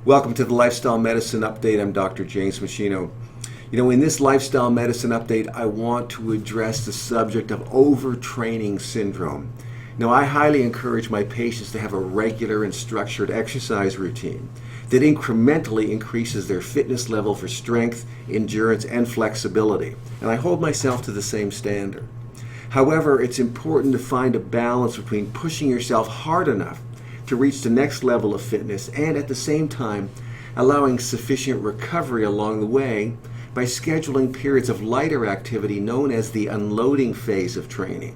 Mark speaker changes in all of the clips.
Speaker 1: Welcome to the Lifestyle Medicine Update. I'm Dr. James Meschino. In this Lifestyle Medicine Update, I want to address the subject of overtraining syndrome. Now, I highly encourage my patients to have a regular and structured exercise routine that incrementally increases their fitness level for strength, endurance, and flexibility. And I hold myself to the same standard. However, it's important to find a balance between pushing yourself hard enough to reach the next level of fitness and at the same time allowing sufficient recovery along the way by scheduling periods of lighter activity known as the unloading phase of training.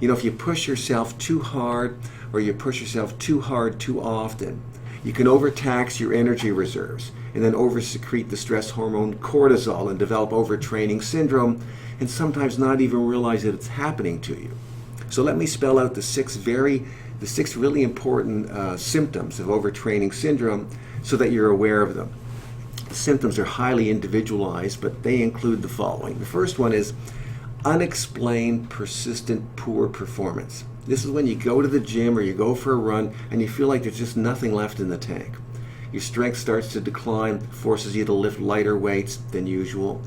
Speaker 1: If you push yourself too hard or you push yourself too hard too often, you can overtax your energy reserves and then oversecrete the stress hormone cortisol and develop overtraining syndrome and sometimes not even realize that it's happening to you. So let me spell out the six really important symptoms of overtraining syndrome so that you're aware of them. The symptoms are highly individualized, but they include the following. The first one is unexplained, persistent, poor performance. This is when you go to the gym or you go for a run and you feel like there's just nothing left in the tank. Your strength starts to decline, forces you to lift lighter weights than usual,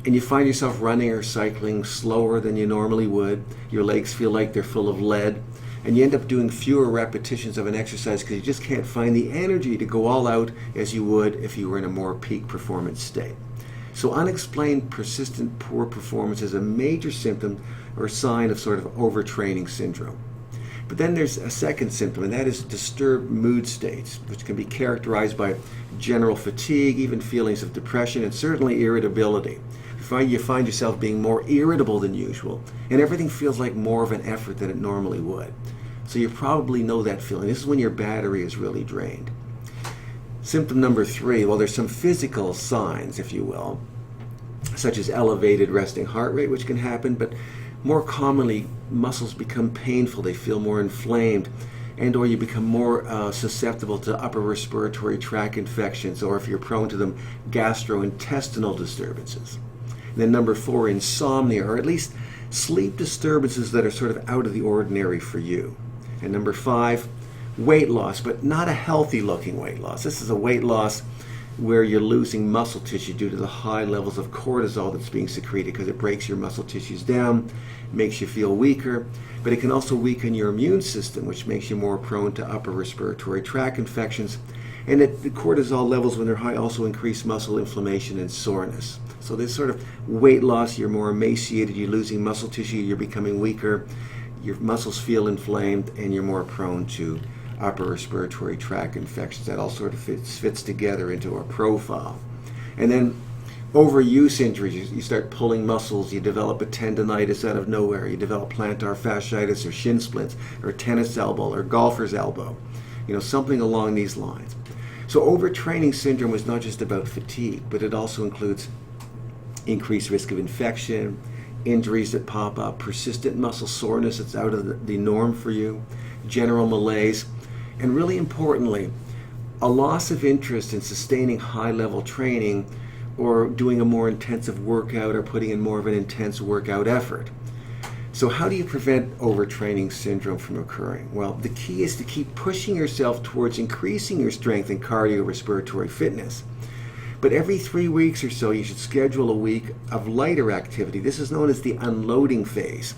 Speaker 1: and you find yourself running or cycling slower than you normally would. Your legs feel like they're full of lead, and you end up doing fewer repetitions of an exercise because you just can't find the energy to go all out as you would if you were in a more peak performance state. So unexplained, persistent, poor performance is a major symptom or sign of sort of overtraining syndrome. But then there's a second symptom, and that is disturbed mood states, which can be characterized by general fatigue, even feelings of depression, and certainly irritability. You find yourself being more irritable than usual, and everything feels like more of an effort than it normally would. So you probably know that feeling. This is when your battery is really drained. Symptom number 3, well, there's some physical signs, if you will, such as elevated resting heart rate, which can happen, but more commonly, muscles become painful, they feel more inflamed, and or you become more susceptible to upper respiratory tract infections, or if you're prone to them, gastrointestinal disturbances. And then number 4, insomnia, or at least sleep disturbances that are sort of out of the ordinary for you. And number 5, weight loss, but not a healthy looking weight loss. This is a weight loss where you're losing muscle tissue due to the high levels of cortisol that's being secreted because it breaks your muscle tissues down, makes you feel weaker, but it can also weaken your immune system, which makes you more prone to upper respiratory tract infections. And the cortisol levels, when they're high, also increase muscle inflammation and soreness. So this sort of weight loss, you're more emaciated, you're losing muscle tissue, you're becoming weaker, your muscles feel inflamed, and you're more prone to upper respiratory tract infections. That all sort of fits together into a profile. And then overuse injuries, you start pulling muscles, you develop a tendonitis out of nowhere, you develop plantar fasciitis or shin splints or tennis elbow or golfer's elbow, something along these lines. So overtraining syndrome is not just about fatigue, but it also includes increased risk of infection, injuries that pop up, persistent muscle soreness that's out of the norm for you, general malaise, and really importantly, a loss of interest in sustaining high-level training or doing a more intensive workout or putting in more of an intense workout effort. So how do you prevent overtraining syndrome from occurring? Well, the key is to keep pushing yourself towards increasing your strength and cardiorespiratory fitness. But every 3 weeks or so, you should schedule a week of lighter activity. This is known as the unloading phase,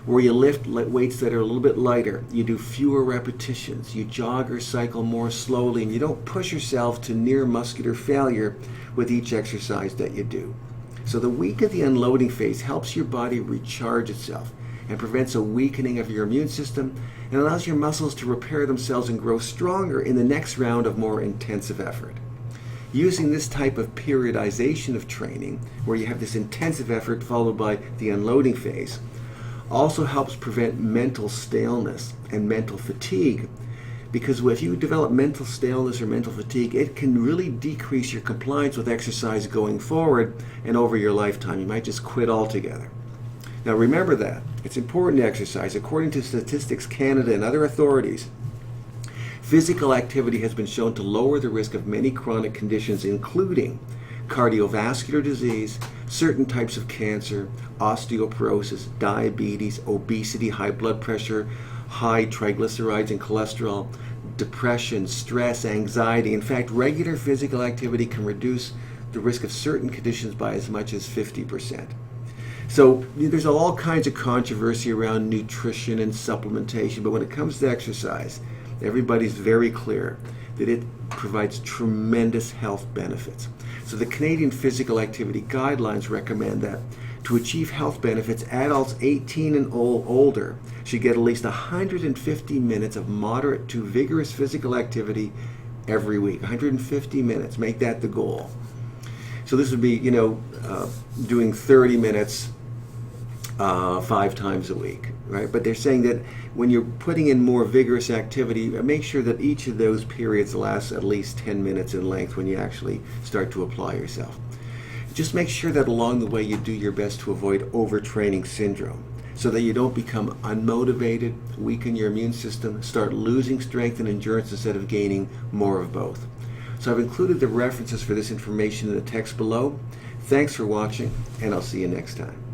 Speaker 1: where you lift weights that are a little bit lighter. You do fewer repetitions. You jog or cycle more slowly, and you don't push yourself to near muscular failure with each exercise that you do. So the week of the unloading phase helps your body recharge itself and prevents a weakening of your immune system and allows your muscles to repair themselves and grow stronger in the next round of more intensive effort. Using this type of periodization of training, where you have this intensive effort followed by the unloading phase, also helps prevent mental staleness and mental fatigue, because if you develop mental staleness or mental fatigue, it can really decrease your compliance with exercise going forward and over your lifetime. You might just quit altogether. Now remember that. It's important to exercise. According to Statistics Canada and other authorities, physical activity has been shown to lower the risk of many chronic conditions, including cardiovascular disease, certain types of cancer, osteoporosis, diabetes, obesity, high blood pressure, high triglycerides and cholesterol, depression, stress, anxiety. In fact, regular physical activity can reduce the risk of certain conditions by as much as 50%. So there's all kinds of controversy around nutrition and supplementation, but when it comes to exercise, everybody's very clear that it provides tremendous health benefits. So the Canadian Physical Activity Guidelines recommend that to achieve health benefits, adults 18 and older should get at least 150 minutes of moderate to vigorous physical activity every week. 150 minutes, make that the goal. So this would be, doing 30 minutes 5 times a week, right? But they're saying that when you're putting in more vigorous activity, make sure that each of those periods lasts at least 10 minutes in length when you actually start to apply yourself. Just make sure that along the way you do your best to avoid overtraining syndrome so that you don't become unmotivated, weaken your immune system, start losing strength and endurance instead of gaining more of both. So I've included the references for this information in the text below. Thanks for watching, and I'll see you next time.